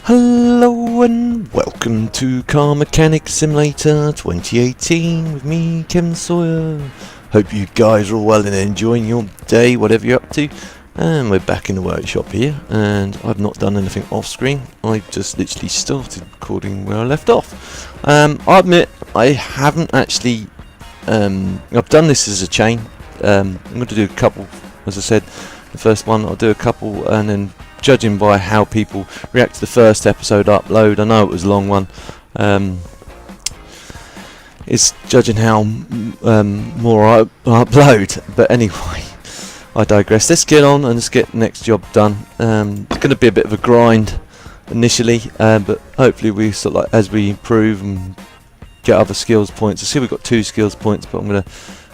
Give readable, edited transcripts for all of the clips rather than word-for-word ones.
Hello and welcome to Car Mechanic Simulator 2018 with me, Kevin Sawyer. Hope you guys are all well and enjoying your day, whatever you're up to. And we're back in the workshop here, and I've not done anything off screen. I've just literally started recording where I left off. I admit I haven't actually. I've done this as a chain. I'm going to do a couple, as I said. The first one I'll do a couple, and then judging by how people react to the first episode upload, I know it was a long one, it's judging how more I upload, but anyway, I digress. Let's get on and let's get the next job done. It's going to be a bit of a grind initially, but hopefully we sort of like, as we improve and get other skills points. I see we've got 2 skills points, but I'm going to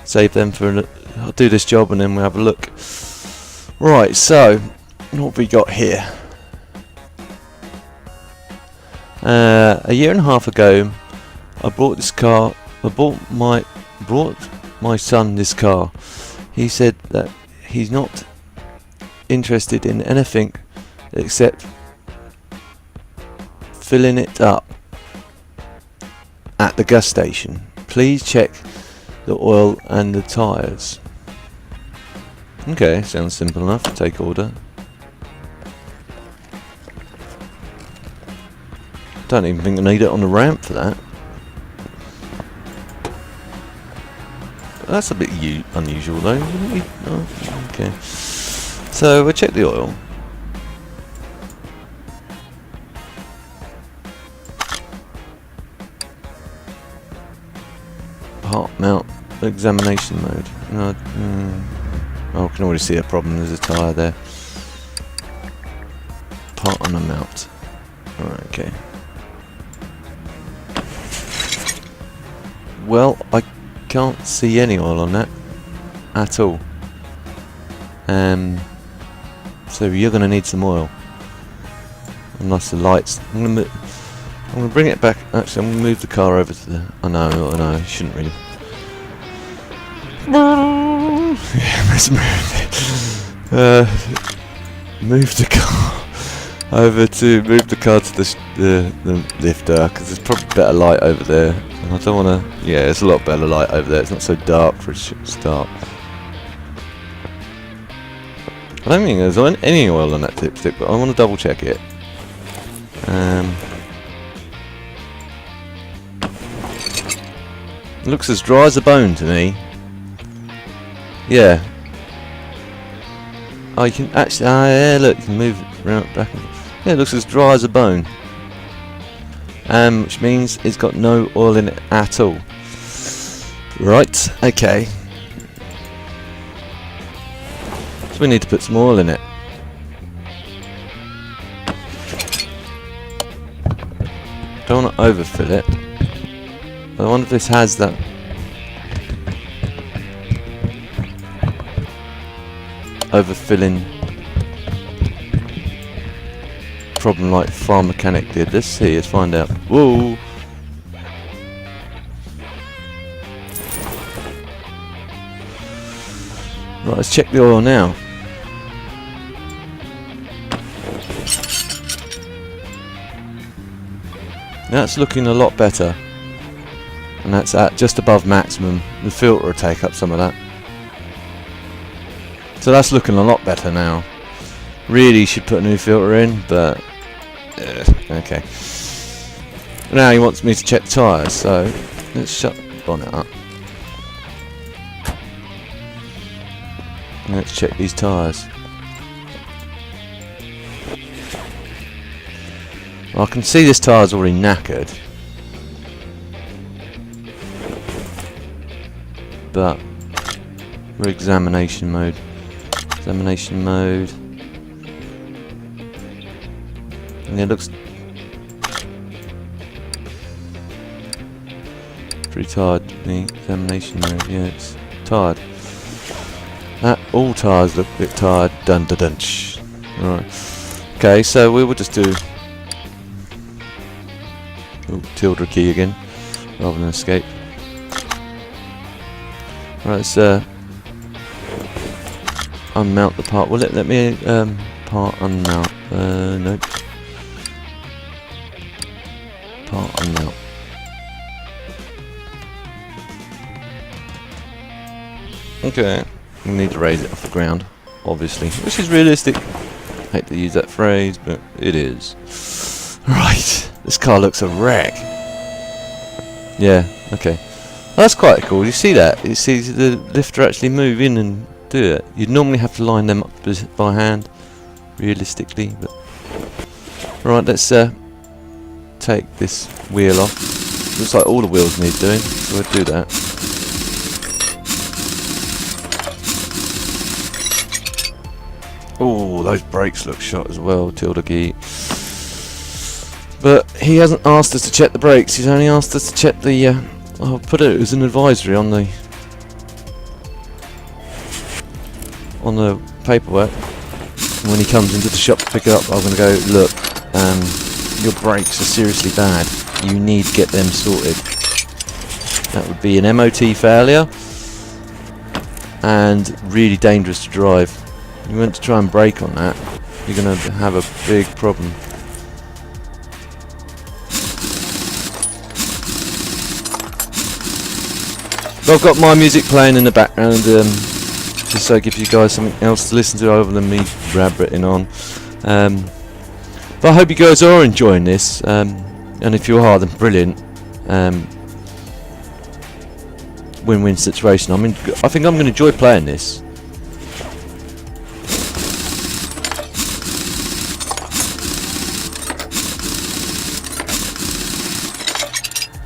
save them for I'll do this job and then we'll have a look. Right, so what have we got here? A year and a half ago, I brought my son this car. He said that he's not interested in anything except filling it up at the gas station. Please check the oil and the tyres. Okay, sounds simple enough to take order. Don't even think I need it on the ramp for that. That's a bit unusual though, wouldn't we? Oh, okay. So we'll check the oil. Part mount examination mode. No, oh, I can already see a problem. There's a tyre there. Part on the mount. Alright, okay. Well, I can't see any oil on that at all. So you're going to need some oil. Unless the lights. I'm going to bring it back. Actually, I'm going to move the car over to the. I know, I shouldn't really. Yeah, let's move it. Move the car over to the lifter, because there's probably better light over there. And I don't want to. Yeah, it's a lot better light over there. It's not so dark for a start. I don't think there's any oil on that dipstick, but I want to double check it. It looks as dry as a bone to me. Yeah. Oh, you can actually. Yeah, look, you can move it around back. Yeah, it looks as dry as a bone. Which means it's got no oil in it at all. Right. Okay. So we need to put some oil in it. Don't want to overfill it. I wonder if this has that. Overfilling problem like Farm Mechanic did. Let's see, let's find out. Whoa! Right, let's check the oil now. That's looking a lot better. And that's at just above maximum. The filter will take up some of that. So that's looking a lot better now. Really should put a new filter in, but okay. Now he wants me to check the tyres, so let's shut the bonnet up. Let's check these tyres. I can see this tyre's already knackered, but we're examination mode. Examination mode. And it looks pretty tired. The examination mode, yeah, it's tired. All tyres look a bit tired. Dun dun dun. Right. Okay, so we will just do. Tilde key again, rather than escape. Right, let's unmount the part. Will it let me part unmount? Nope. Okay. You need to raise it off the ground, obviously, which is realistic. Hate to use that phrase, but it is. Right. This car looks a wreck. Yeah. Okay. That's quite cool. You see that? You see the lifter actually move in and do it. You'd normally have to line them up by hand, realistically. But right, let's take this wheel off. Looks like all the wheels need doing, so we'll do that. Oh, those brakes look shot as well, Tilda. But he hasn't asked us to check the brakes. He's only asked us to check the. I'll put it as an advisory on the paperwork. When he comes into the shop to pick it up, I'm going to go, look, your brakes are seriously bad. You need to get them sorted. That would be an MOT failure and really dangerous to drive. You want to try and brake on that, you're going to have a big problem. But I've got my music playing in the background, just so I give you guys something else to listen to other than me rabbiting on. But I hope you guys are enjoying this, and if you are, then brilliant. Win-win situation. I think I'm going to enjoy playing this.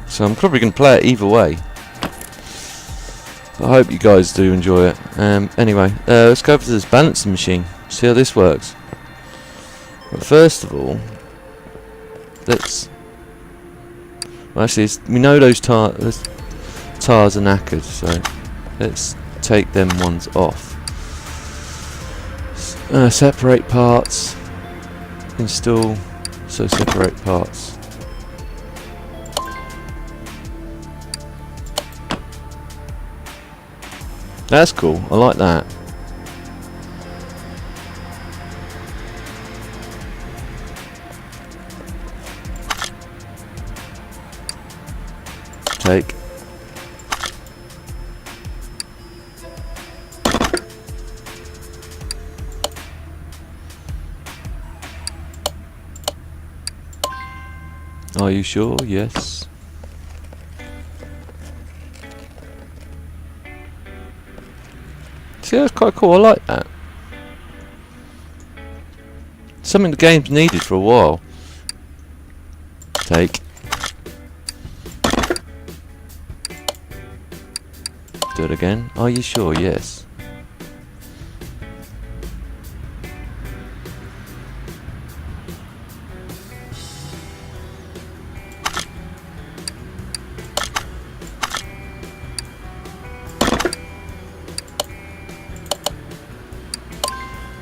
So I'm probably going to play it either way. I hope you guys do enjoy it. Anyway, let's go over to this balancing machine. See how this works. But first of all, let's. Well, actually, we know those tires are knackered, so let's take them ones off. Separate parts. Install. So separate parts. That's cool, I like that. Take. Are you sure? Yes. See, that's quite cool, I like that. Something the game's needed for a while. Take. Do it again. Are you sure? Yes.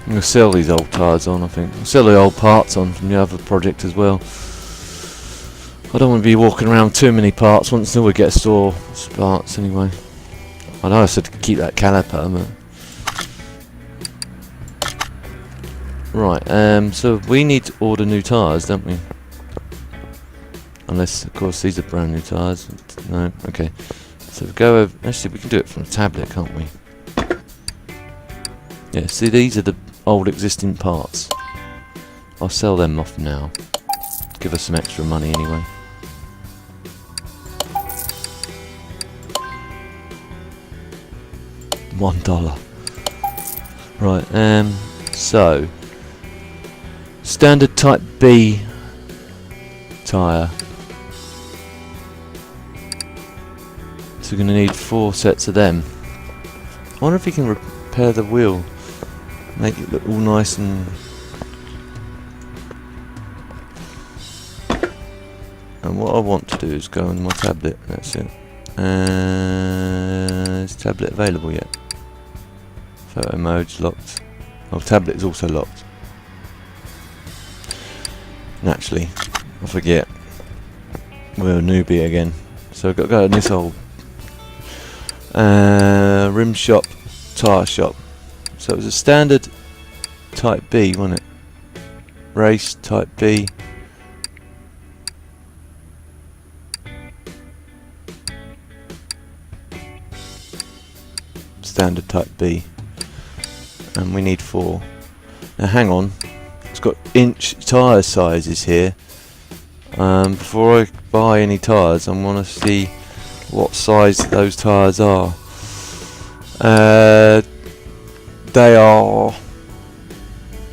I'm going to sell these old tyres on, I think. I'll sell the old parts on from the other project as well. I don't want to be walking around with too many parts once until we get store parts anyway. I know I said to keep that caliper, but... Right, so we need to order new tyres, don't we? Unless, of course, these are brand new tyres. No, okay. So we go over... Actually, we can do it from a tablet, can't we? Yeah, see, these are the old existing parts. I'll sell them off now. Give us some extra money anyway. $1. Right, so standard type B tyre. So we're going to need 4 sets of them. I wonder if we can repair the wheel. Make it look all nice and... And what I want to do is go on my tablet. That's it. Is tablet available yet? Photo mode's locked. Oh, tablet is also locked. Naturally, I forget. We're a newbie again. So I've got to go in this old rim shop, tyre shop. So it was a standard type B, wasn't it? Race type B. standard type B, and we need 4. Now hang on, it's got inch tyre sizes here. Before I buy any tyres, I want to see what size those tyres are. They are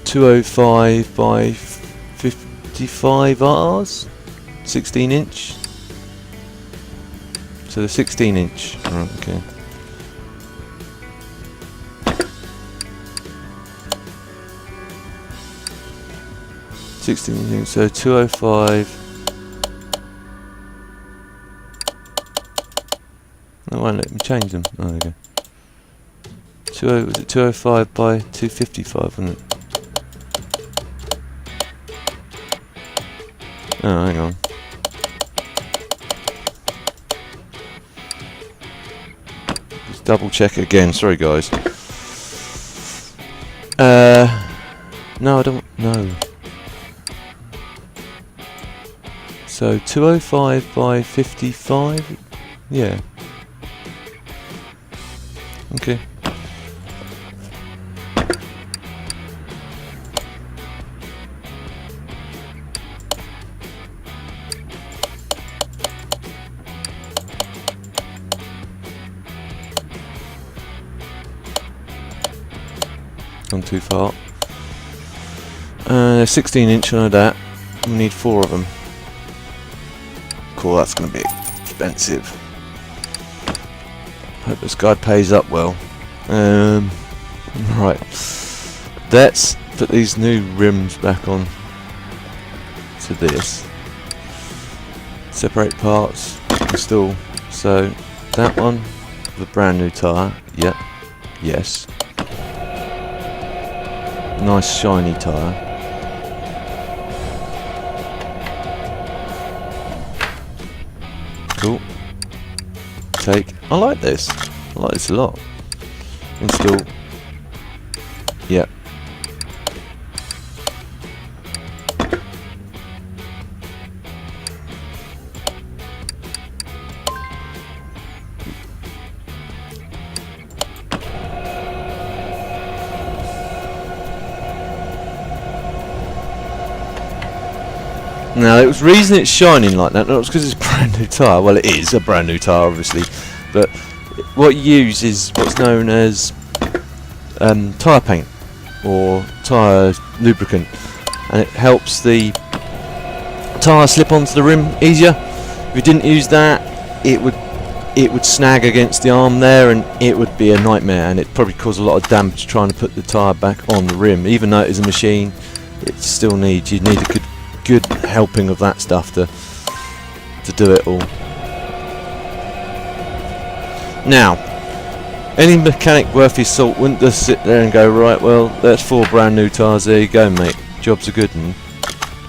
205 by 55 Rs, 16 inch. So the 16 inch. Right, okay. So 205. Oh, won't let me change them. Oh, there we go. Was it 205 by 255, wasn't it? Oh, hang on. Just double check it again. Sorry, guys. No, I don't know. So 205 by 55. Yeah. Okay. Gone too far. 16 inch on that. We need 4 of them. Cool, that's going to be expensive. Hope this guy pays up well. Right. Let's put these new rims back on to this. Separate parts. Install. So that one, the brand new tyre. Yep. Yes. Nice shiny tyre. Cool. Take. I like this. I like this a lot. Install. Yep. Now, it was reason it's shining like that, not because it's a brand new tyre. Well, it is a brand new tyre, obviously, but what you use is what's known as tyre paint or tyre lubricant, and it helps the tyre slip onto the rim easier. If you didn't use that, it would snag against the arm there, and it would be a nightmare, and it'd probably cause a lot of damage trying to put the tyre back on the rim. Even though it is a machine, it still needs a good helping of that stuff to do it all. Now, any mechanic worth his salt wouldn't just sit there and go, right, well, that's 4 brand new tyres, there you go, mate, job's a good one.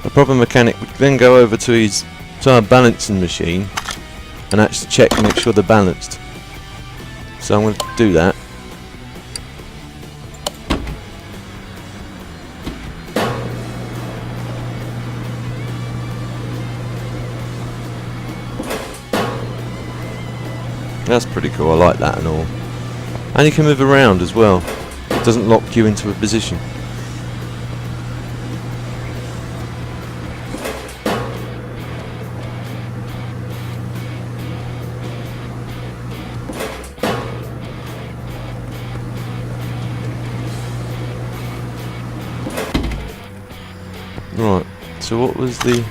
A proper mechanic would then go over to his tyre balancing machine and actually check and make sure they're balanced. So I'm going to do that. That's pretty cool, I like that and all. And you can move around as well. It doesn't lock you into a position. Right, so what was the...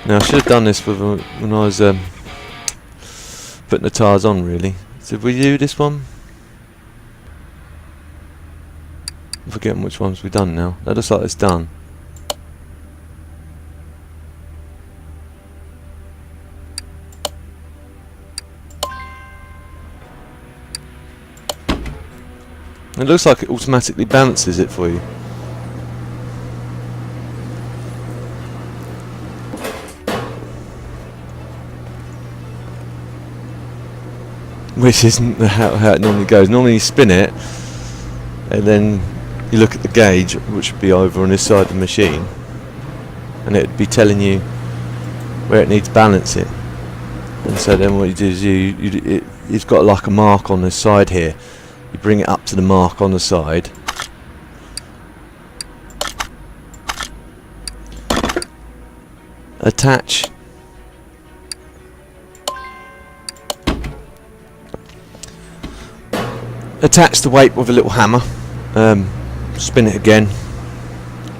Now I should have done this with when I was putting the tyres on, really. So did we do this one? I'm forgetting which ones we've done now. That looks like it's done. It looks like it automatically balances it for you. Which isn't how it normally goes. Normally you spin it and then you look at the gauge, which would be over on this side of the machine, and it would be telling you where it needs balancing. And so then what you do is it's got like a mark on the side here. You bring it up to the mark on the side. Attach the weight with a little hammer. Spin it again.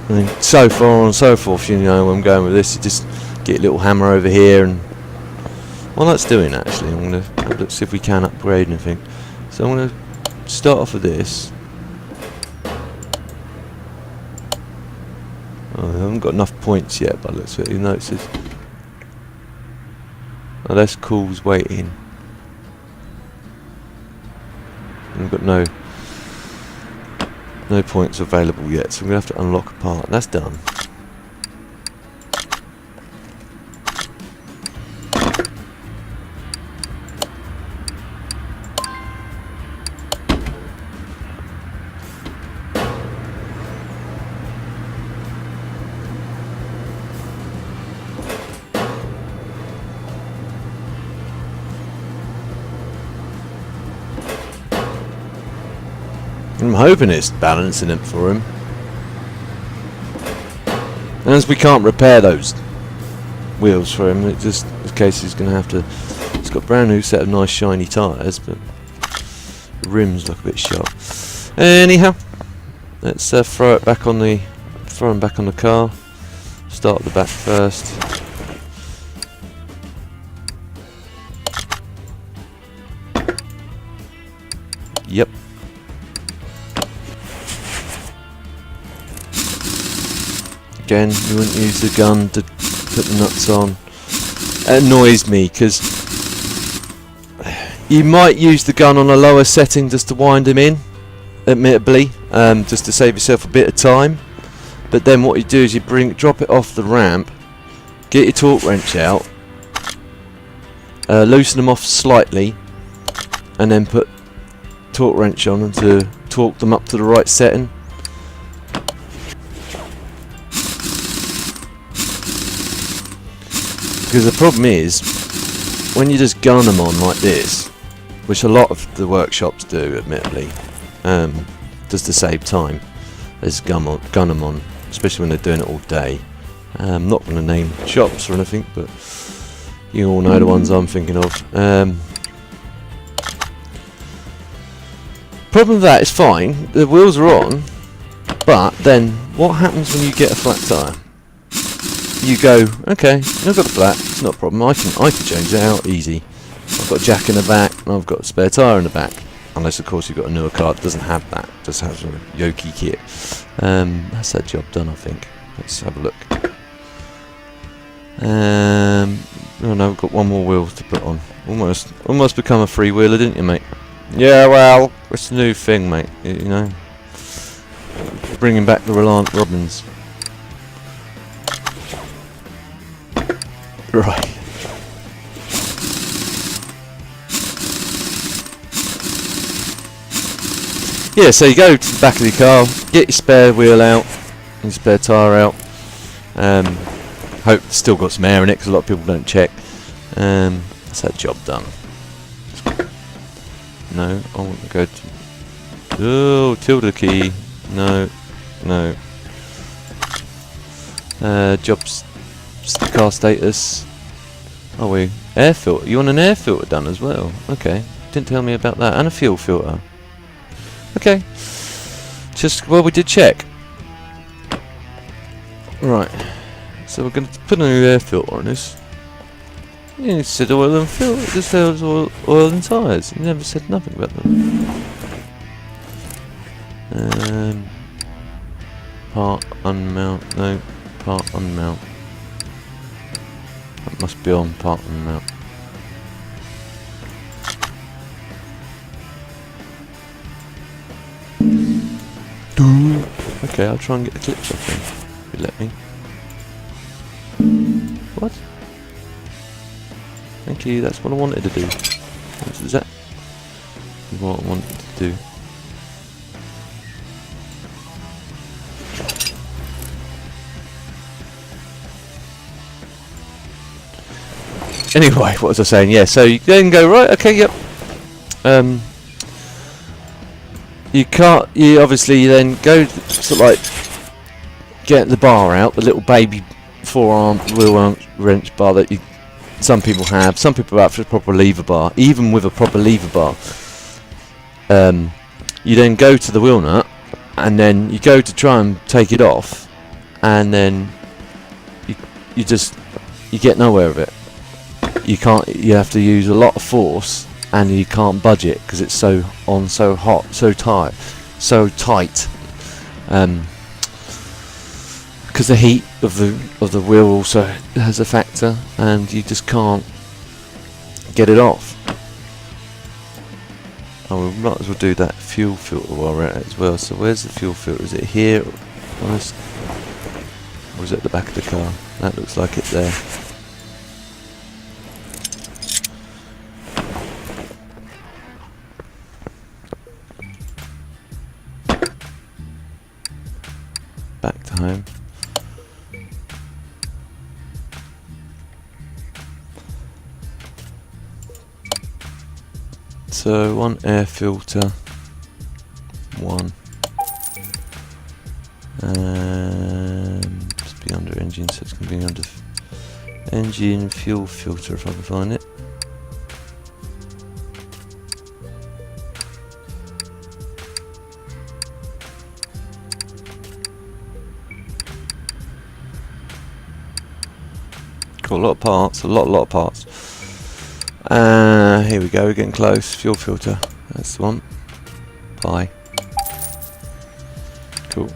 And so far on and so forth. You know where I'm going with this. You just get a little hammer over here, and well, that's doing actually. I'm gonna let's see if we can upgrade anything. So I'm gonna start off with this. Oh, I haven't got enough points yet, but let's see. You notice. Oh, that's calls waiting. We've got no points available yet, so we're gonna have to unlock a part. That's done. I'm hoping it's balancing it for him. And as we can't repair those wheels for him, it just in case he's going to have to. It's got a brand new set of nice shiny tyres, but the rims look a bit sharp. Anyhow, let's throw him back on the car. Start at the back first. Yep. Again, you wouldn't use the gun to put the nuts on. It annoys me because you might use the gun on a lower setting just to wind him in, admittedly, just to save yourself a bit of time. But then what you do is you drop it off the ramp, get your torque wrench out, loosen them off slightly, and then put torque wrench on and to torque them up to the right setting. Because the problem is, when you just gun them on like this, which a lot of the workshops do, admittedly, just to save time, they just gun them on, especially when they're doing it all day. I'm not going to name shops or anything, but you all know the ones I'm thinking of. Problem with that is fine, the wheels are on, but then what happens when you get a flat tyre? You go, okay, I've got a flat, it's not a problem, I can change it out easy. I've got a jack in the back, and I've got a spare tyre in the back. Unless of course you've got a newer car that doesn't have that, just has a Yoki kit. That's that job done, I think. Let's have a look. Oh no, I've got one more wheel to put on. Almost become a freewheeler, didn't you, mate? Yeah, well, it's a new thing, mate, you know. Bringing back the Reliant Robins. Right. Yeah, so you go to the back of the car, get your spare wheel out, your spare tyre out. Hope it's still got some air in it because a lot of people don't check. That's that job done. No, I want to go to. Oh, tilde key. No. Jobs. Car status. Oh, we air filter. You want an air filter done as well? Okay. Didn't tell me about that. And a fuel filter. Okay. Just well, we did check. Right. So we're going to put a new air filter on this. You said oil and filter. It just says oil and tyres. You never said nothing about them. Part unmount. No. Part unmount. That must be on part unmount. Okay, I'll try and get the clips off then. If you let me. What? Thank you, that's what I wanted to do. What is that? What I wanted to do. Anyway, what was I saying? Yeah, so you then go, right, okay, yep. You can't, you obviously then go sort of like get the bar out, the little baby four-arm wheel wrench bar that some people have. Some people have a proper lever bar. Even with a proper lever bar, you then go to the wheel nut, and then you go to try and take it off, and then you get nowhere with it. You can't. You have to use a lot of force, and you can't budge it because it's so hot, so tight, because the heat of the wheel also has a factor, and you just can't get it off. Oh, we might as well do that fuel filter while we're at it as well. So where's the fuel filter? Is it here, or is it at the back of the car? That looks like it there. Back to home. So one air filter, one, just be under engine, so it's going to be under engine fuel filter if I can find it. Got a lot of parts, a lot of parts. Here we go, we're getting close. Fuel filter, that's the one. Pi. Cool.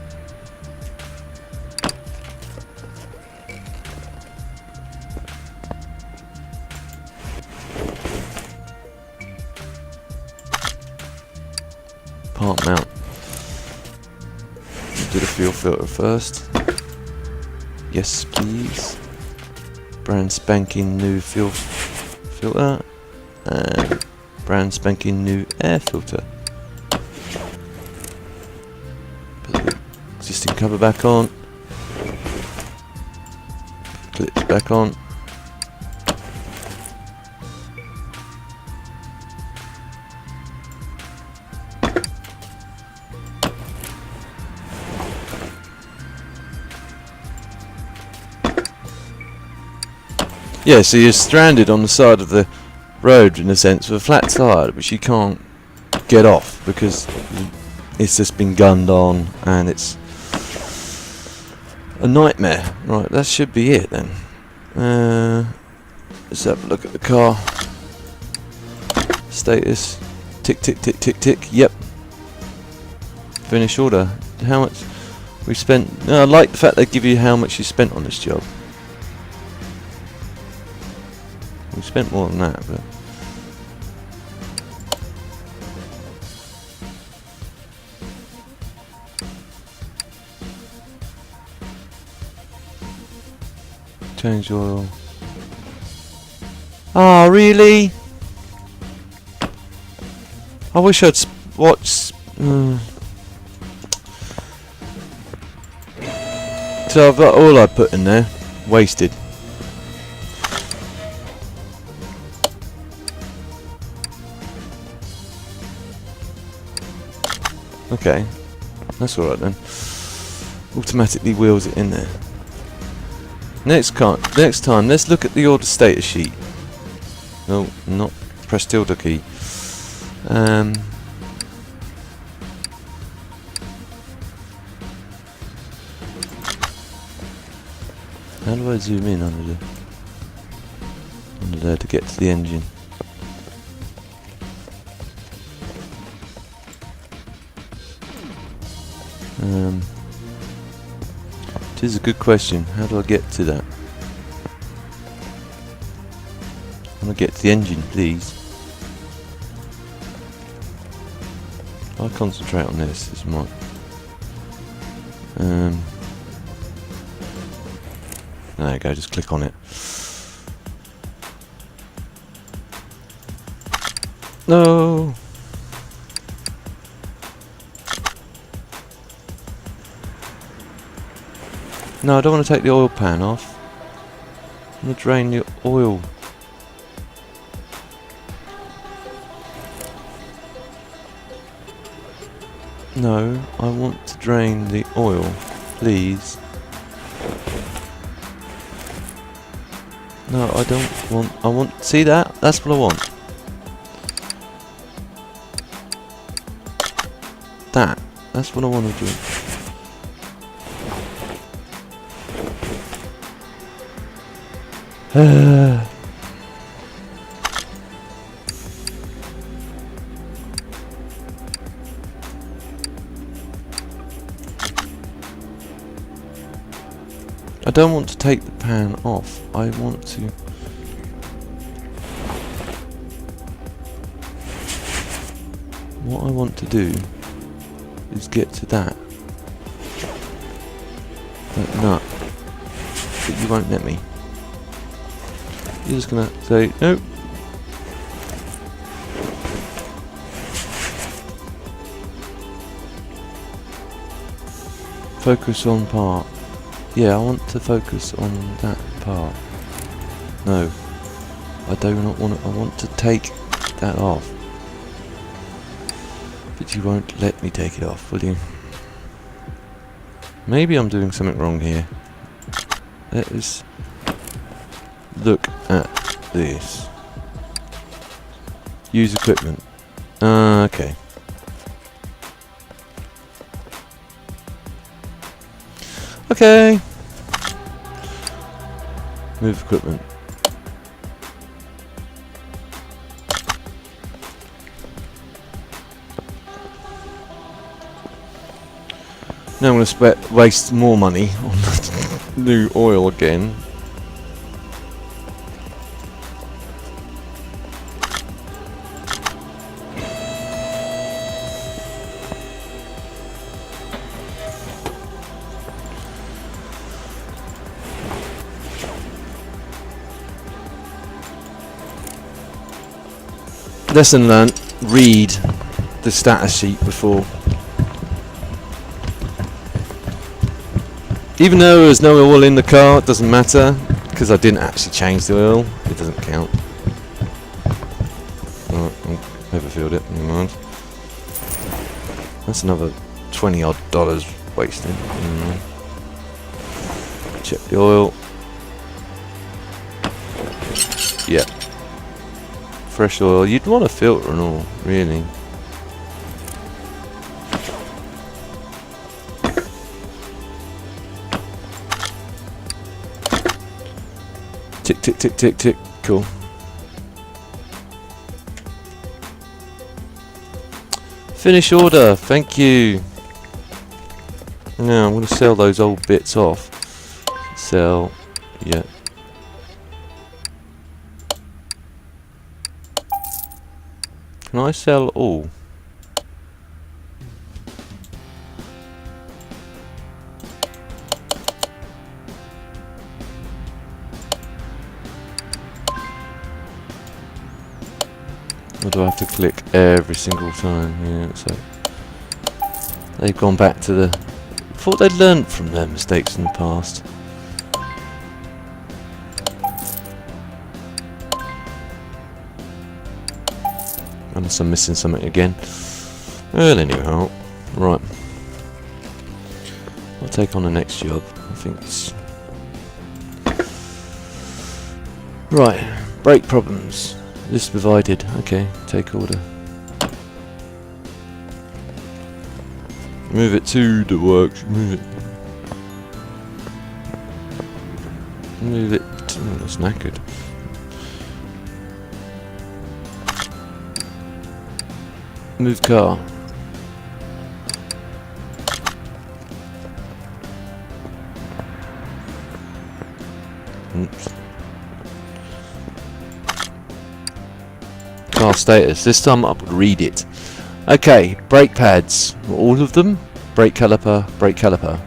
Part mount. Do the fuel filter first. Yes, please. Brand spanking new fuel filter and brand spanking new air filter. Put the existing cover back on. Clips back on. Yeah, so you're stranded on the side of the road in a sense with a flat tire which you can't get off because it's just been gunned on and it's a nightmare. Right, that should be it then. Let's have a look at the car. Status. Tick, tick, tick, tick, tick. Yep. Finish order. How much we spent? I like the fact they give you how much you spent on this job. We spent more than that, but change oil. Ah, really? I wish I'd watched. So I've got all I put in there wasted. Okay, that's alright then. Automatically wheels it in there. Next time, let's look at the order status sheet. No, not press tilde key. How do I zoom in under there to get to the engine? It is a good question. How do I get to that? I want to get to the engine, please. I'll concentrate on this. This might. There you go. Just click on it. No. No, I don't want to take the oil pan off. I'm going to drain the oil. No, I want to drain the oil, please. No, I don't want... I want... See that? That's what I want. That's what I want to do. I don't want to take the pan off. I want to... What I want to do is get to that nut, but you won't let me. You're just gonna say no. Focus on part. Yeah, I want to focus on that part. No, I do not want to. I want to take that off. But you won't let me take it off, will you? Maybe I'm doing something wrong here. Let us look at this. Use equipment. Okay. Okay. Move equipment. Now I'm going to waste more money on new oil again. Lesson learnt, read the status sheet before. Even though there was no oil in the car, it doesn't matter, because I didn't actually change the oil. It doesn't count. Alright, I'll overfilled it, never mind. That's another $20 odd wasted. Check the oil. Yeah. Fresh oil. You'd want a filter and all, really. Tick, tick, tick, tick, tick. Cool. Finish order. Thank you. Now I'm going to sell those old bits off. Sell. Yeah. Can I sell all? Or do I have to click every single time? Yeah, so they've gone back to the... I thought they'd learned from their mistakes in the past. Unless I'm missing something again. Well, anyhow, right. I'll take on the next job. I think it's... Right, brake problems. List provided. Okay, take order. Move it to the works. Move it. Move it. Oh, that's knackered. Move car. Oops. Car status. This time I would read it. Okay, brake pads. All of them. Brake caliper, brake caliper.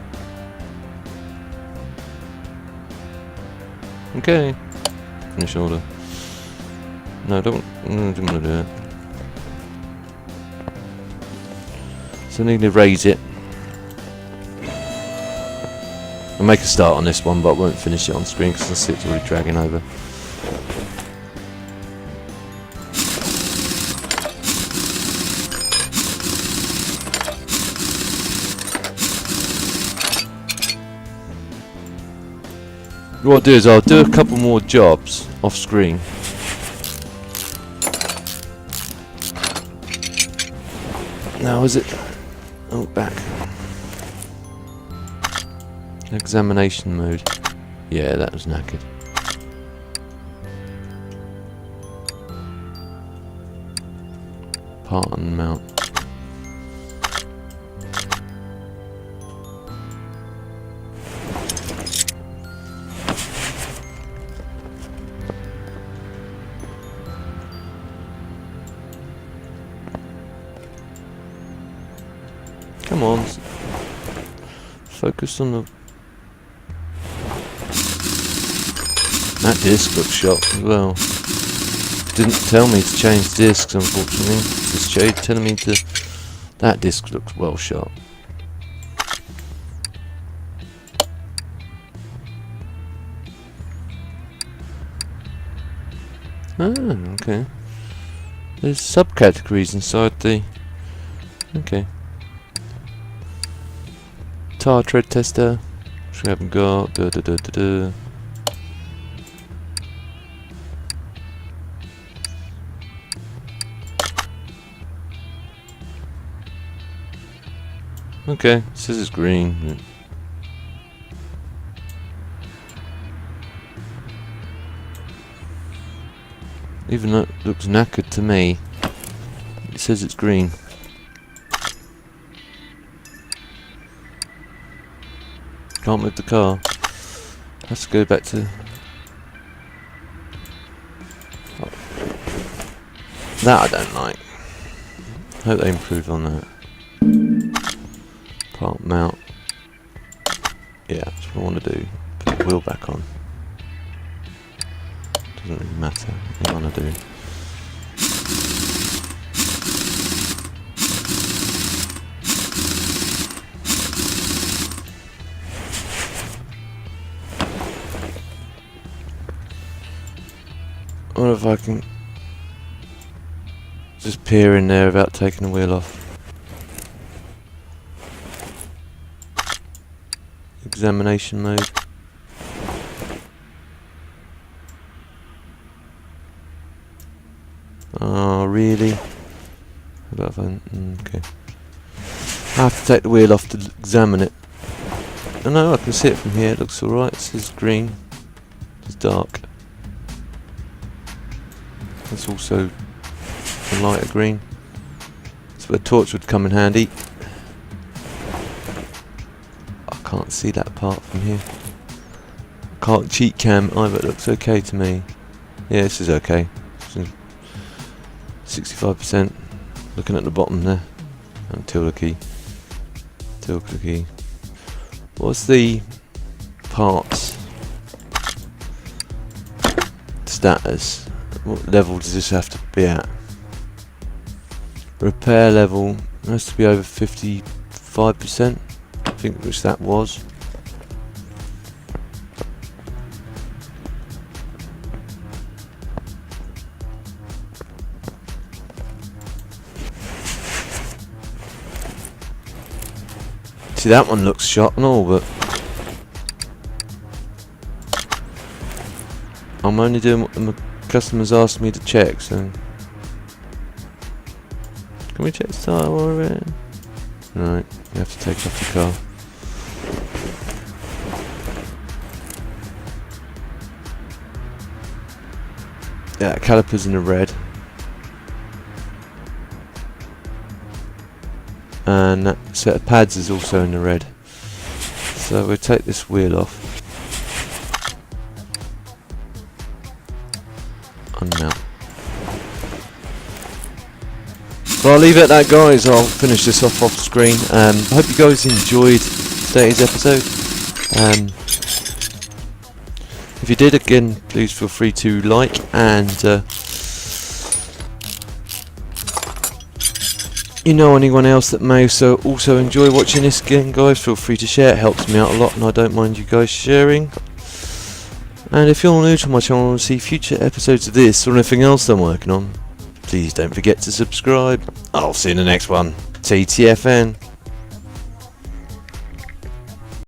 Okay. Finish order. No, don't want to do it. So I need to raise it. I'll make a start on this one, but I won't finish it on screen because I see it's already dragging over. What I'll do is I'll do a couple more jobs off screen. Now is it? Oh, back. Examination mode. Yeah, that was knackered. Part and mount. Come on. Focus on the... That disc looks shot as well. Didn't tell me to change discs, unfortunately. Just telling me to... That disc looks well shot. Ah, okay. There's subcategories inside the... Okay. Tire tread tester, which we haven't got. Okay, this is green. Even though it looks knackered to me, it says it's green. Can't move the car. Has to go back to... Oh. That I don't like. Hope they improve on that. Part mount. Yeah, that's what I want to do. Put the wheel back on. Doesn't really matter. What I want to do. I wonder if I can just peer in there without taking the wheel off. Examination mode. Oh, really? How about if I... okay. I have to take the wheel off to examine it. Oh no, I can see it from here. It looks alright. This is green. It's dark. It's also a lighter green. So a torch would come in handy. I can't see that part from here. Can't cheat cam either. It looks okay to me. Yeah, this is okay. 65%. Looking at the bottom there. And tilde key. Tilde key. What's the parts status? What level does this have to be at? Repair level has to be over 55%. I think which that was. See, that one looks shot and all, but I'm only doing what the customers asked me to check, so can we check the tire while we're in? Right, you have to take off the car. Yeah, caliper's in the red. And that set of pads is also in the red. So we'll take this wheel off. Unmount. So I'll leave it at that, guys. I'll finish this off screen. I hope you guys enjoyed today's episode. If you did, again, please feel free to like and you know anyone else that may also enjoy watching this again, guys, feel free to share. It helps me out a lot and I don't mind you guys sharing. And if you're new to my channel and see future episodes of this or anything else I'm working on, please don't forget to subscribe. I'll see you in the next one. TTFN.